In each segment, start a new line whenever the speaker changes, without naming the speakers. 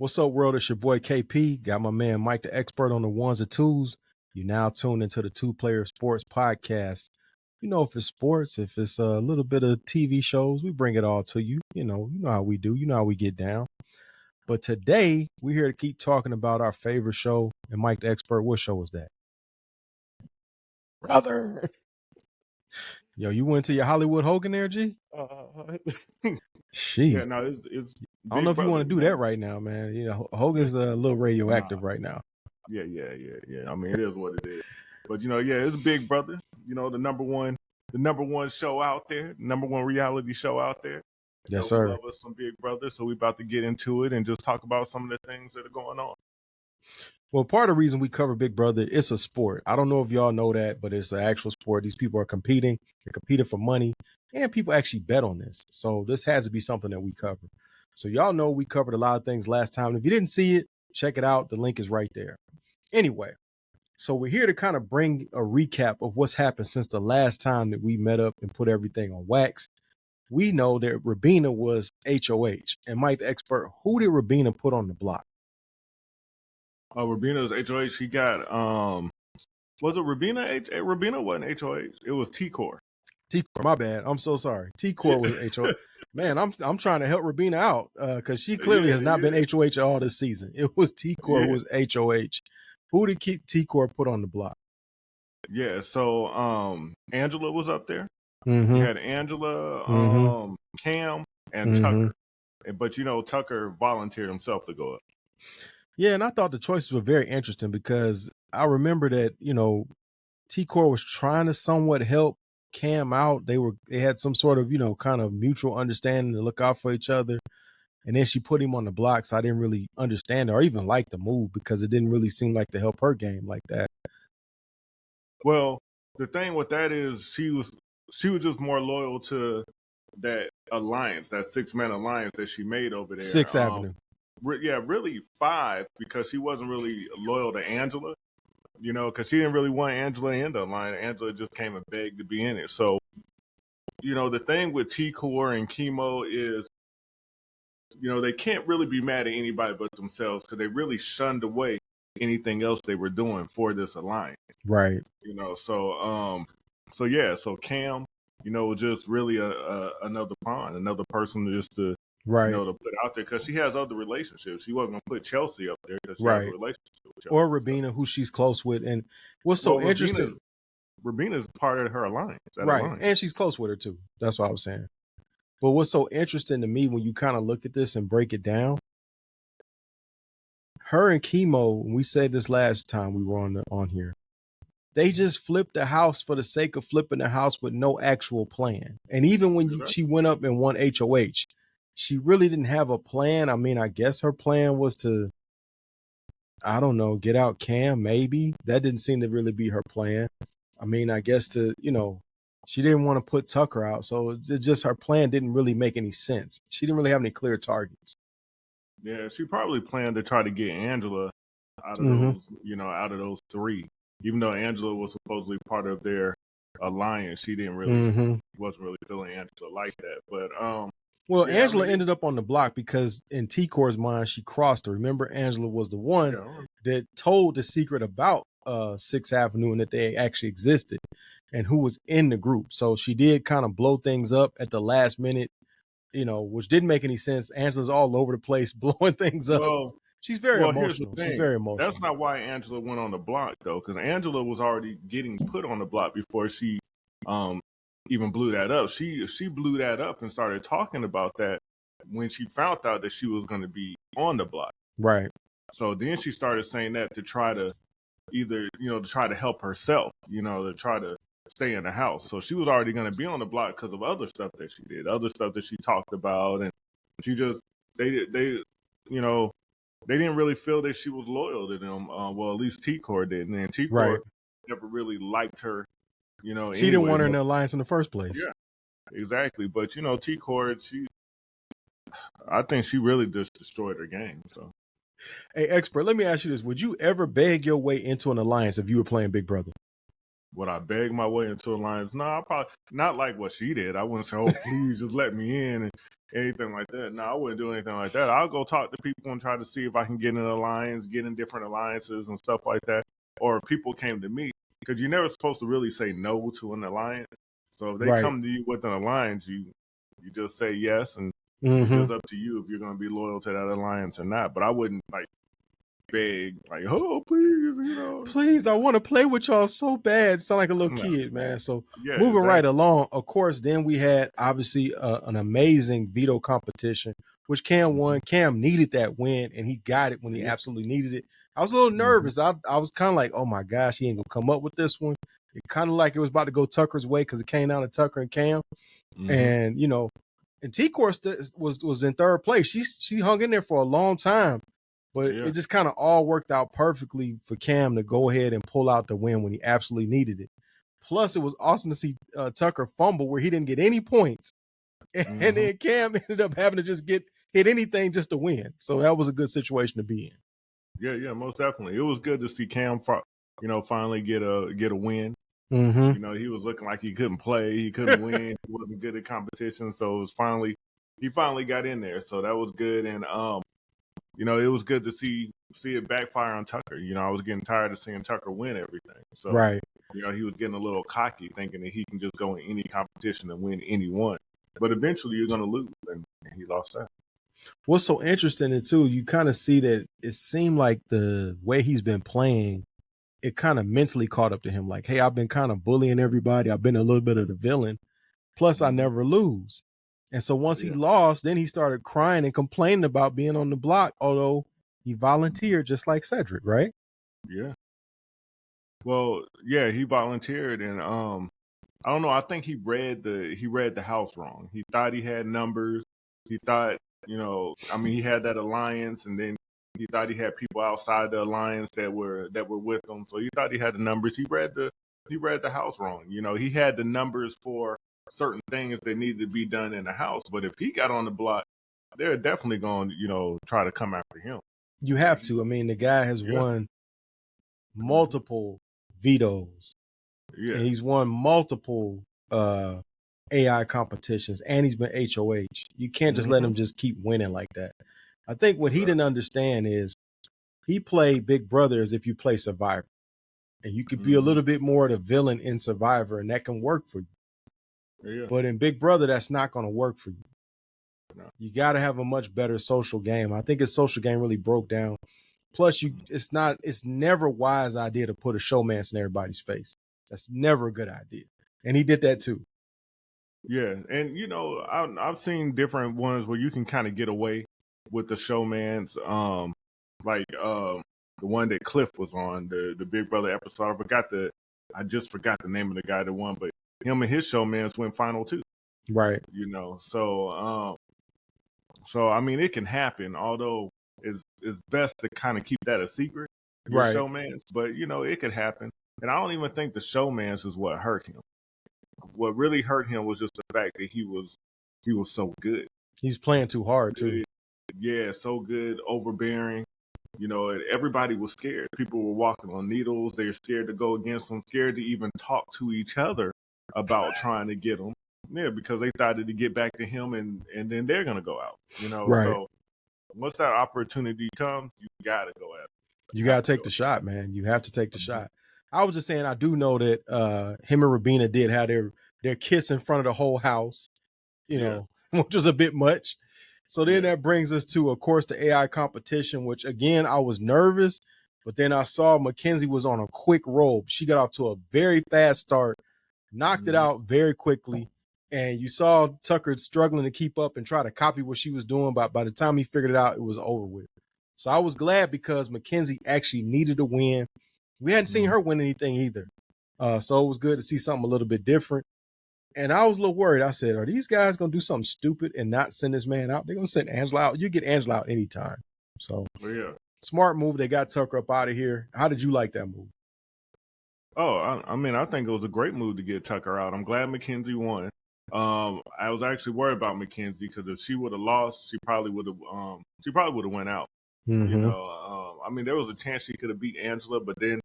What's up, world? It's your boy KP. Got my man Mike the Expert on the ones and twos. You now tuned into the Two Player Sports Podcast. You know, if it's sports, if it's a little bit of TV shows, we bring it all to you. You know how we do. You know how we get down. But today, we're here to keep talking about our favorite show. And Mike the Expert, what show was that?
Brother.
Yo, you went to your Hollywood Hogan there, G? Jeez.
Yeah, no, it's
I don't know if you want to do
man.
that right now, man. You know, Hogan's a little radioactive right now.
Yeah. I mean, it is what it is. But it's Big Brother. You know, the number one show out there, number one reality show out there.
Yes, sir.
We love us some Big Brother, so we about to get into it and just talk about some of the things that are going on.
Well, part of the reason we cover Big Brother, it's a sport. I don't know if y'all know that, but it's an actual sport. These people are competing. They're competing for money, and people actually bet on this. So this has to be something that we cover. So y'all know we covered a lot of things last time. If you didn't see it, check it out. The link is right there. Anyway, so we're here to kind of bring a recap of what's happened since the last time that we met up and put everything on wax. We know that Rabina was HOH. And Mike the Expert, who did Rabina put on the block?
Rabina's HOH. He got was it Rabina? Rabina wasn't HOH. It was T-Core.
T-Core, my bad. I'm so sorry. T-Core was HOH. Man, I'm trying to help Rabina out because she clearly has not been HOH at all this season. It was T-Core who was HOH. Who did T-Core put on the block?
Yeah, so Angela was up there.
Mm-hmm.
You had Angela, Cam, and Tucker. But Tucker volunteered himself to go up.
Yeah, and I thought the choices were very interesting because I remember that, T-Core was trying to somewhat help Cam out. They had some sort of, kind of mutual understanding to look out for each other. And then she put him on the block, so I didn't really understand or even like the move because it didn't really seem like to help her game like that.
Well, the thing with that is she was just more loyal to that alliance, that 6-man alliance that she made over there.
6th Avenue.
Yeah, really 5, because she wasn't really loyal to Angela, because she didn't really want Angela in the line. Angela just came and begged to be in it. So, the thing with T-Core and Chemo is, they can't really be mad at anybody but themselves because they really shunned away anything else they were doing for this alliance.
Right.
So Cam, was just really another pawn, another person just to, to put out there because she has other relationships. She wasn't going to put Chelsea up there because she has a relationship with Chelsea.
Or Rabina, who she's close with. And what's so interesting.
Rabina's part of her alliance.
Right. And she's close with her too. That's what I was saying. But what's so interesting to me when you kind of look at this and break it down, her and Chemo, we said this last time we were on here, they just flipped the house for the sake of flipping the house with no actual plan. And even when she went up and won HOH, she really didn't have a plan. I mean, I guess her plan was to, I don't know, get out Cam, maybe. That didn't seem to really be her plan. I mean, I guess to, she didn't want to put Tucker out. So just her plan didn't really make any sense. She didn't really have any clear targets.
Yeah, she probably planned to try to get Angela out of those, out of those 3. Even though Angela was supposedly part of their alliance, she didn't really, wasn't really feeling Angela like that. But
Angela ended up on the block because in T-Core's mind, she crossed her. Remember, Angela was the one that told the secret about 6th Avenue and that they actually existed and who was in the group. So she did kind of blow things up at the last minute, which didn't make any sense. Angela's all over the place blowing things up. She's very emotional. She's very emotional.
That's not why Angela went on the block, though, because Angela was already getting put on the block before she even blew that up. She blew that up and started talking about that when she found out that she was going to be on the block.
Right.
So then she started saying that to try to either, to try to help herself, to try to stay in the house. So she was already going to be on the block because of other stuff that she did, other stuff that she talked about. And she just, they didn't really feel that she was loyal to them. Well, at least T-Core didn't. And T-Core never really liked her,
She didn't want her in the alliance in the first place.
Yeah, exactly. But, T-Core, I think she really just destroyed her game. So,
hey, Expert, let me ask you this. Would you ever beg your way into an alliance if you were playing Big Brother?
Would I beg my way into an alliance? No, I probably not like what she did. I wouldn't say, oh, please just let me in. And, anything like that. No, I wouldn't do anything like that. I'll go talk to people and try to see if I can get in an alliance, get in different alliances and stuff like that. Or people came to me, because you're never supposed to really say no to an alliance. So if they
Right.
come to you with an alliance, you just say yes, and it's
Mm-hmm.
just up to you if you're going to be loyal to that alliance or not. But I wouldn't like beg, like, oh please,
Please, I want to play with y'all so bad. Sound like a little
No.
kid, man. So
Yeah,
moving right
exactly.
along, of course, then we had obviously an amazing veto competition, which Cam won. Cam needed that win, and he got it when he
Yeah.
absolutely needed it. I was a little nervous. I was kind of like, oh my gosh, he ain't gonna come up with this one. It kind of like it was about to go Tucker's way because it came down to Tucker and Cam, and and T Course was in third place. She hung in there for a long time. But
Yeah.
it just kind of all worked out perfectly for Cam to go ahead and pull out the win when he absolutely needed it. Plus, it was awesome to see Tucker fumble where he didn't get any points. And then Cam ended up having to just hit anything just to win. So that was a good situation to be in.
Yeah, most definitely. It was good to see Cam, finally get a win.
Mm-hmm.
He was looking like he couldn't play, he couldn't win, he wasn't good at competition. So he finally got in there. So that was good, and it was good to see it backfire on Tucker. I was getting tired of seeing Tucker win everything. So
Right.
he was getting a little cocky, thinking that he can just go in any competition and win any one. But eventually, you're going to lose, and he lost that.
What's so interesting too, you kind of see that it seemed like the way he's been playing, it kind of mentally caught up to him. Like, hey, I've been kind of bullying everybody. I've been a little bit of the villain. Plus, I never lose. And so once he lost, then he started crying and complaining about being on the block, although he volunteered just like Cedric, right?
Yeah. Well, yeah, he volunteered, and I don't know. I think he read the house wrong. He thought he had numbers. He thought, he had that alliance, and then he thought he had people outside the alliance that were with him. So he thought he had the numbers. He read the house wrong. He had the numbers for certain things that needed to be done in the house. But if he got on the block, they're definitely going to, try to come after him.
You have to. I mean, the guy has won multiple vetoes.
Yeah.
And he's won multiple AI competitions, and he's been HOH. You can't just let him just keep winning like that. I think what he didn't understand is he played Big Brother as if you play Survivor. And you could be a little bit more the villain in Survivor, and that can work for you.
Yeah.
But in Big Brother, that's not going to work for you.
No.
You got to have a much better social game. I think his social game really broke down. Plus, it's never a wise idea to put a showmance in everybody's face. That's never a good idea. And he did that too.
Yeah, and I've seen different ones where you can kind of get away with the showmans, like the one that Cliff was on, the Big Brother episode. I just forgot the name of the guy that won, but him and his showmans went final too.
Right.
So I mean, it can happen. Although it's best to kind of keep that a secret, your
Right.
showmans. But it could happen, and I don't even think the showmans is what hurt him. What really hurt him was just the fact that he was so good.
He's playing too hard too.
Yeah, so good, overbearing. Everybody was scared. People were walking on needles. They were scared to go against him, scared to even talk to each other about trying to get him. Yeah, because they thought to get back to him, and then they're gonna go out.
Right.
So once that opportunity comes, you gotta go at it.
You gotta take the shot, man. You have to take the shot. I was just saying, I do know that him and Rabina did have their kiss in front of the whole house, which was a bit much. So then that brings us to, of course, the AI competition, which again, I was nervous, but then I saw Mackenzie was on a quick roll. She got off to a very fast start, knocked it out very quickly. And you saw Tucker struggling to keep up and try to copy what she was doing. But by the time he figured it out, it was over with. So I was glad because Mackenzie actually needed a win. We hadn't seen her win anything either. So it was good to see something a little bit different. And I was a little worried. I said, are these guys going to do something stupid and not send this man out? They're going to send Angela out. You get Angela out anytime. So smart move. They got Tucker up out of here. How did you like that move?
Oh, I mean, I think it was a great move to get Tucker out. I'm glad Mackenzie won. I was actually worried about Mackenzie because if she would have lost, she probably would have went out. I mean, there was a chance she could have beat Angela, but then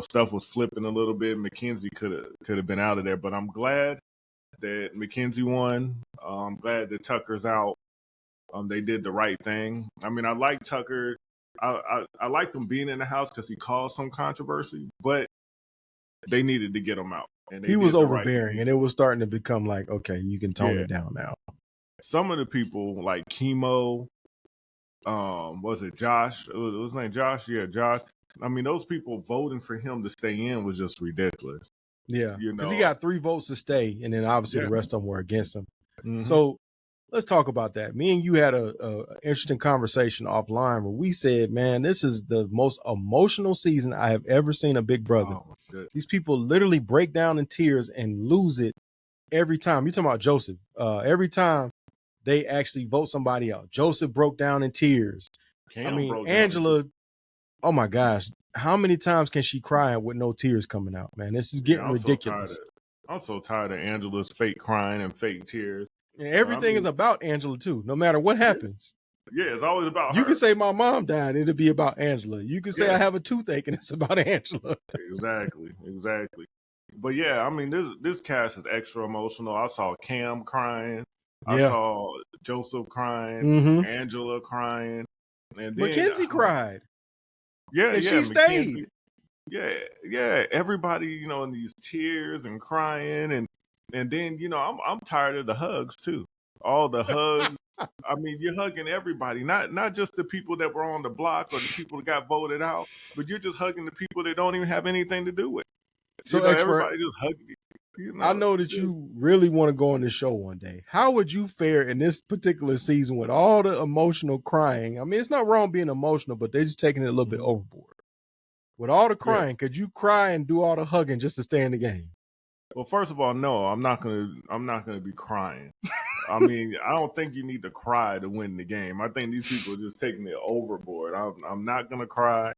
stuff was flipping a little bit. Mackenzie could have been out of there, but I'm glad that Mackenzie won. I'm glad that Tucker's out. They did the right thing. I mean, I like Tucker. I like him being in the house because he caused some controversy, but they needed to get him out. And
he was overbearing, and it was starting to become like, okay, you can tone it down now.
Some of the people like Chemo, was it Josh? Was his name Josh? Yeah, Josh. I mean, those people voting for him to stay in was just ridiculous.
Yeah, because he got 3 votes to stay, and then obviously the rest of them were against him. Mm-hmm. So let's talk about that. Me and you had a interesting conversation offline where we said, man, this is the most emotional season I have ever seen a Big Brother. Oh, these people literally break down in tears and lose it every time. You're talking about Joseph. Every time they actually vote somebody out, Joseph broke down in tears. I mean, Angela, oh my gosh, how many times can she cry with no tears coming out, man? This is getting ridiculous.
I'm so tired of Angela's fake crying and fake tears.
And everything is about Angela too, no matter what happens.
Yeah, it's always about her.
You can say my mom died, it'll be about Angela. You can say I have a toothache and it's about Angela.
Exactly. But yeah, I mean, this cast is extra emotional. I saw Cam crying. I saw Joseph crying, Angela crying. And then
Mackenzie cried.
Yeah,
and she stayed.
Yeah. Everybody, in these tears and crying, and then I'm tired of the hugs too. All the hugs. I mean, you're hugging everybody, not just the people that were on the block or the people that got voted out, but you're just hugging the people that don't even have anything to do with it. So everybody just hugging you.
I know that you really want to go on this show one day. How would you fare in this particular season with all the emotional crying? I mean, it's not wrong being emotional, but they're just taking it a little bit overboard. With all the crying, could you cry and do all the hugging just to stay in the game?
Well, first of all, no, I'm not gonna be crying. I mean, I don't think you need to cry to win the game. I think these people are just taking it overboard. I'm not gonna cry.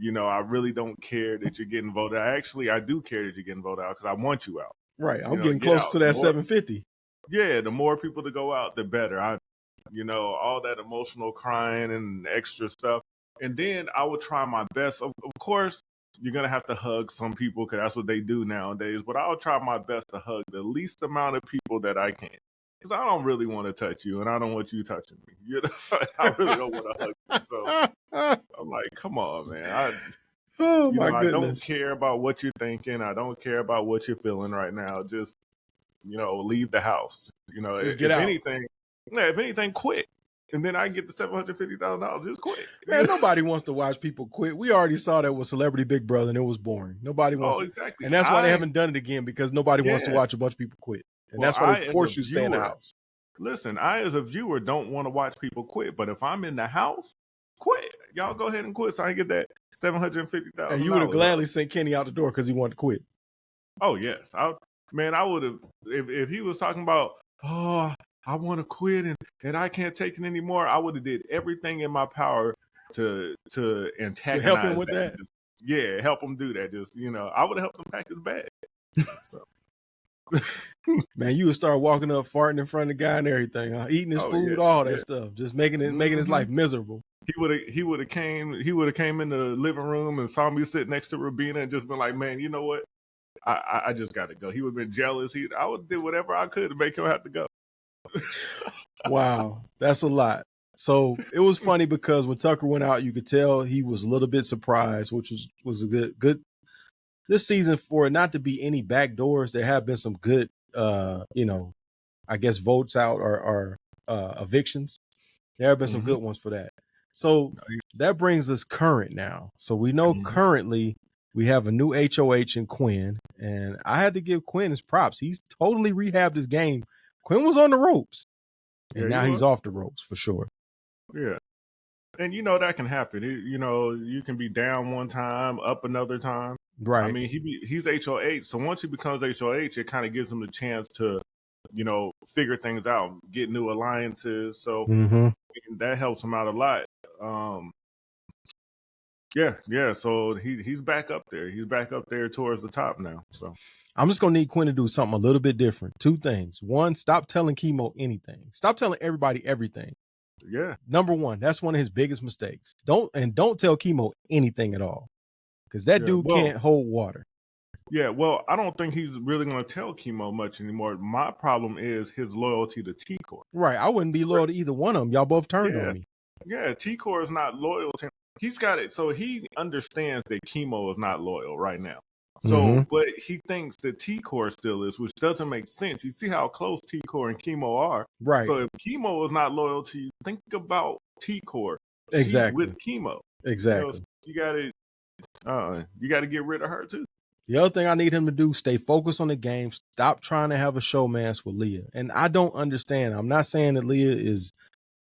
I really don't care that you're getting voted out. Actually, I do care that you're getting voted out because I want you out.
Right. I'm getting close to that 750.
Yeah, the more people to go out, the better. All that emotional crying and extra stuff. And then I would try my best. Of course, you're going to have to hug some people because that's what they do nowadays. But I'll try my best to hug the least amount of people that I can. Because I don't really want to touch you, and I don't want you touching me. I really don't want to hug you. So I'm like, come on, man. I don't care about what you're thinking. I don't care about what you're feeling right now. Just, leave the house.
Just get out.
If anything, quit. And then I get the $750,000. Just quit.
Man, nobody wants to watch people quit. We already saw that with Celebrity Big Brother, and it was boring. Nobody wants.
Oh, exactly.
And that's why they haven't done it again, because nobody wants to watch a bunch of people quit. And that's why they force you to stay in the house.
Listen, I as a viewer don't want to watch people quit, but if I'm in the house, quit. Y'all go ahead and quit so I can get that $750,000.
And you would have gladly sent Kenny out the door because he wanted to quit.
Oh yes, I would have if he was talking about, oh, I want to quit and I can't take it anymore. I would have did everything in my power to antagonize,
to help him with that.
Just, help him do that. Just I would have helped him pack his bag. So.
Man, you would start walking up, farting in front of the guy and everything, eating his food, all that stuff, just making his life miserable.
He would have came in the living room and saw me sit next to Rabina and just been like, man, you know what? I just got to go. He would have been jealous. I would have did whatever I could to make him have to go.
Wow, that's a lot. So it was funny because when Tucker went out, you could tell he was a little bit surprised, which was a good. This season, for it not to be any backdoors, there have been some good, I guess votes out or evictions. There have been some good ones for that. So that brings us current now. So we know currently we have a new HOH in Quinn, and I had to give Quinn his props. He's totally rehabbed his game. Quinn was on the ropes, and now he's off the ropes for sure.
Yeah. And that can happen. You can be down one time, up another time.
Right.
I mean, he's HOH, so once he becomes HOH, it kind of gives him the chance to, figure things out, get new alliances. So that helps him out a lot. So he's back up there. He's back up there towards the top now. So
I'm just gonna need Quinn to do something a little bit different. 2 things. 1, stop telling Chemo anything. Stop telling everybody everything.
Yeah.
Number 1, that's one of his biggest mistakes. Don't tell Chemo anything at all, because that dude can't hold water.
Yeah, well, I don't think he's really going to tell Chemo much anymore. My problem is his loyalty to T-Core.
Right. I wouldn't be loyal to either one of them. Y'all both turned
Yeah,
on me.
yeah. T-Core is not loyal to him. He's got it. So he understands that Chemo is not loyal right now. So, but he thinks that T-Core still is, which doesn't make sense. You see how close T-Core and Chemo are.
Right.
So if Chemo is not loyal to you, think about T-Core.
Exactly.
She's with Chemo.
Exactly.
You got to get rid of her too.
The other thing I need him to do, stay focused on the game. Stop trying to have a showmance with Leah. And I don't understand. I'm not saying that Leah is,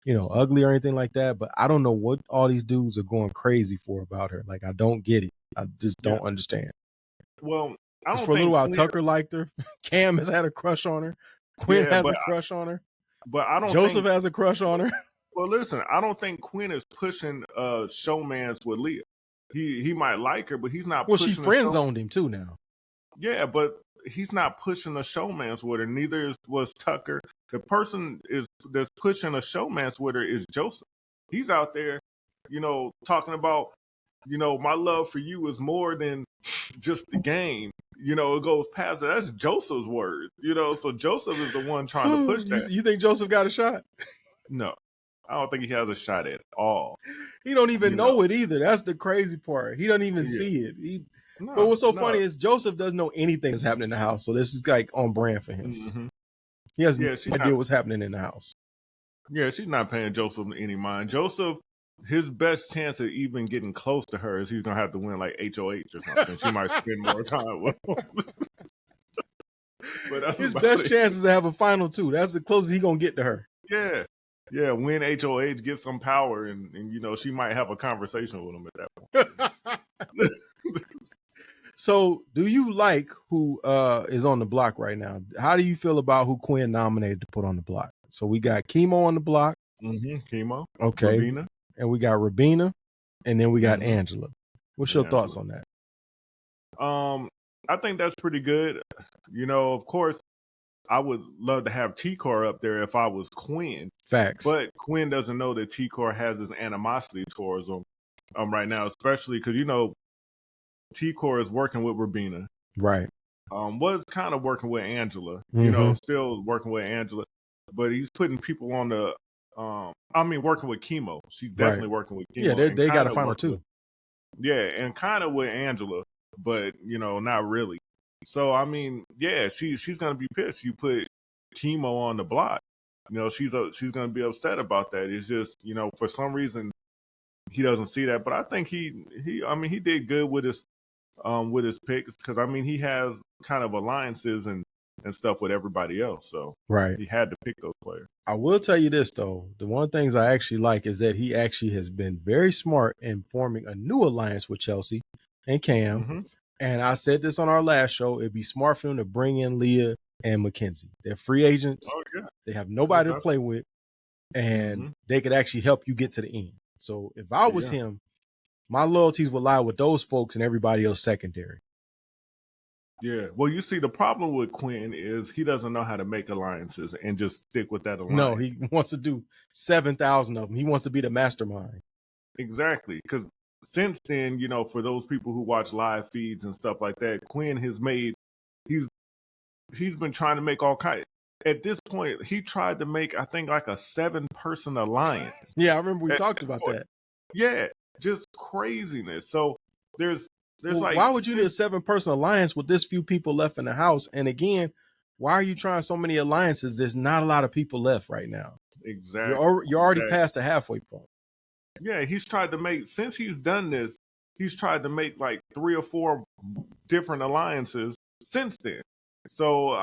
ugly or anything like that, but I don't know what all these dudes are going crazy for about her. Like, I don't get it. I just don't understand.
Well, I don't
for a little
think
while, Tucker liked her. Cam has had a crush on her. Quinn has a crush on her.
But I don't
Joseph has a crush on her.
Well, listen, I don't think Quinn is pushing showmance with Leah. He might like her, but he's not pushing.
Well, she friend zoned him too now.
Yeah, but he's not pushing a showmance with her. Neither was Tucker. The person that's pushing a showmance with her is Joseph. He's out there, talking about, my love for you is more than just the game. It goes past it. That's Joseph's word. So Joseph is the one trying to push that.
You think Joseph got a shot?
No. I don't think he has a shot at all.
He don't even know it either. That's the crazy part. He doesn't even see it. But what's so funny is Joseph doesn't know anything that's happening in the house. So this is like on brand for him.
Mm-hmm.
He has no idea what's happening in the house.
Yeah, she's not paying Joseph any mind. Joseph, his best chance of even getting close to her is he's going to have to win like HOH or something. She might spend more time with him. But
his best chance is to have a final two. That's the closest he's going to get to her.
Yeah. Yeah, win HOH, get some power, and she might have a conversation with him at that point.
So, do you like who is on the block right now? How do you feel about who Quinn nominated to put on the block? So, we got Chemo on the block.
Chemo.
Okay.
Rabina.
And we got Rabina, and then we got Angela. What's your thoughts on that?
I think that's pretty good. Of course, I would love to have T-Core up there if I was Quinn.
Facts.
But Quinn doesn't know that T-Core has this animosity towards him right now, especially because, T-Core is working with Rabina.
Right.
Was kind of working with Angela, still working with Angela. But he's putting people on the, working with Chemo. She's definitely working with Chemo.
Yeah, they got a final two.
And kind of with Angela, but, not really. So, she's going to be pissed. You put Chemo on the block. She's going to be upset about that. It's just, for some reason, he doesn't see that. But I think he did good with his picks because, he has kind of alliances and stuff with everybody else. So he had to pick those players.
I will tell you this, though. The one of the things I actually like is that he actually has been very smart in forming a new alliance with Chelsea and Cam.
Mm-hmm.
And I said this on our last show. It'd be smart for them to bring in Leah and Mackenzie. They're free agents.
Oh, yeah.
They have nobody to play with. And they could actually help you get to the end. So if I was him, my loyalties would lie with those folks and everybody else secondary.
Yeah. Well, you see, the problem with Quinn is he doesn't know how to make alliances and just stick with that alliance.
No, he wants to do 7,000 of them. He wants to be the mastermind.
Exactly. Because since then, for those people who watch live feeds and stuff like that, Quinn has made, he's been trying to make all kinds. At this point, he tried to make, I think, like a 7-person alliance.
Yeah, I remember we talked about that.
Yeah, just craziness. So there's like,
why would you need a 7-person alliance with this few people left in the house? And again, why are you trying so many alliances? There's not a lot of people left right now.
Exactly.
You're already past the halfway point.
Yeah, he's tried to make, since he's done this, he's tried to make like 3 or 4 different alliances since then. So,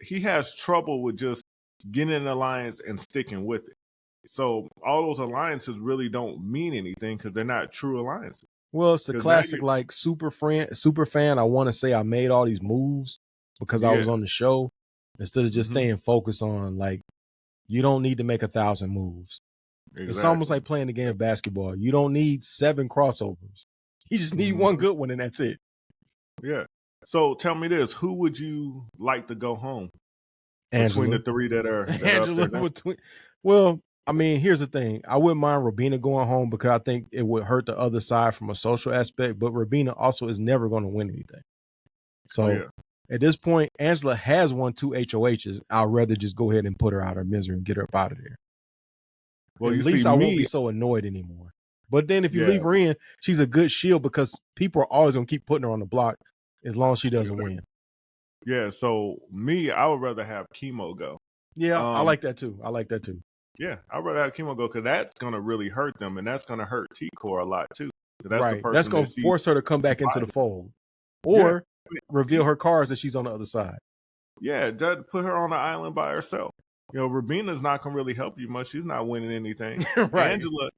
he has trouble with just getting an alliance and sticking with it. So all those alliances really don't mean anything because they're not true alliances.
Well, it's the classic like super fan. I want to say I made all these moves because I was on the show instead of just staying focused on like, you don't need to make 1,000 moves. Exactly. It's almost like playing the game of basketball. You don't need 7 crossovers. You just need one good one and that's it.
Yeah. So tell me this, who would you like to go home
Angela.
between the 3 that are
Angela between? Well, I mean, here's the thing. I wouldn't mind Rabina going home because I think it would hurt the other side from a social aspect, but Rabina also is never going to win anything. So at this point, Angela has won 2 HOHs. I'd rather just go ahead and put her out of misery and get her up out of there. Well, at least I won't be so annoyed anymore. But then if you leave her in, she's a good shield because people are always going to keep putting her on the block as long as she doesn't win.
Yeah, so I would rather have Chemo go.
Yeah, I like that too.
Yeah, I'd rather have Chemo go because that's going to really hurt them, and that's going to hurt T-Core a lot too.
That's right. That's going to force her to come back into the fold. Or reveal her cards that she's on the other side.
Yeah, just put her on the island by herself. Rabina's not going to really help you much. She's not winning anything.
Right.
Angela,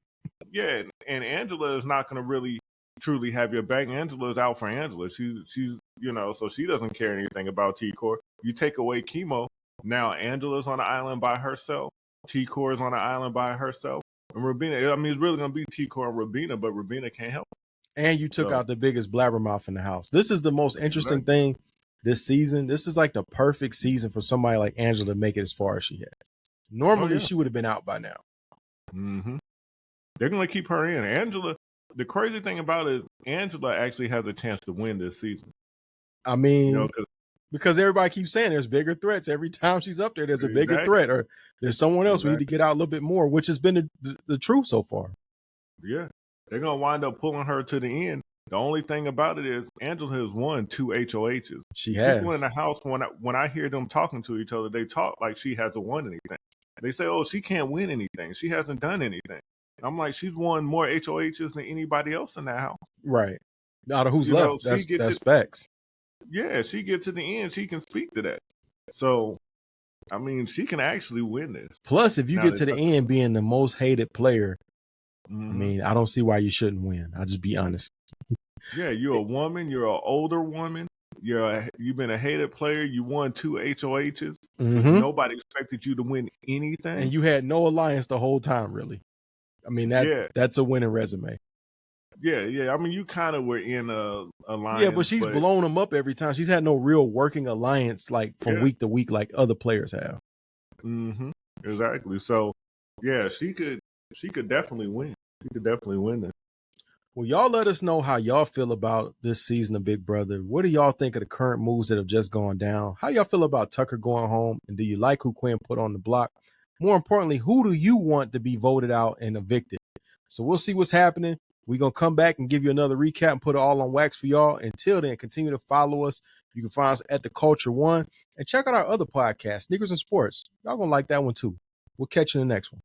and Angela is not going to really truly have your back. Angela is out for Angela. She's so she doesn't care anything about T-Core. You take away Chemo, now Angela's on the island by herself. T-Core is on the island by herself. And Rabina, I mean, it's really going to be T-Core and Rabina, but Rabina can't help.
And you took out the biggest blabbermouth in the house. This is the most interesting thing this season. This is like the perfect season for somebody like Angela to make it as far as she has. Normally, she would have been out by now.
Mm-hmm. They're going to keep her in. Angela, the crazy thing about it is Angela actually has a chance to win this season.
I mean, because everybody keeps saying there's bigger threats. Every time she's up there, there's a bigger threat. Or there's someone else we need to get out a little bit more, which has been the truth so far.
Yeah. They're going to wind up pulling her to the end. The only thing about it is Angela has won 2 HOHs.
She has.
People in the house, when I hear them talking to each other, they talk like she hasn't won anything. They say, oh, she can't win anything. She hasn't done anything. I'm like, she's won more HOHs than anybody else in that house.
Right. Out of who's left, that's facts.
Yeah, she get to the end, she can speak to that. So, I mean, she can actually win this.
Plus, if you get to the end being the most hated player, I mean, I don't see why you shouldn't win. I'll just be honest.
Yeah, you're a woman. You're an older woman. You've been a hated player. You won 2 HOHs. Nobody expected you to win anything.
And you had no alliance the whole time, really. I mean, that's a winning resume.
Yeah. I mean, you kind of were in a alliance.
Yeah, but she's blown them up every time. She's had no real working alliance like from week to week like other players have.
Exactly. So, yeah, she could definitely win. She could definitely win this.
Well, y'all let us know how y'all feel about this season of Big Brother. What do y'all think of the current moves that have just gone down? How y'all feel about Tucker going home? And do you like who Quinn put on the block? More importantly, who do you want to be voted out and evicted? So we'll see what's happening. We're going to come back and give you another recap and put it all on wax for y'all. Until then, continue to follow us. You can find us at The Culture One. And check out our other podcast, Sneakers and Sports. Y'all going to like that one too. We'll catch you in the next one.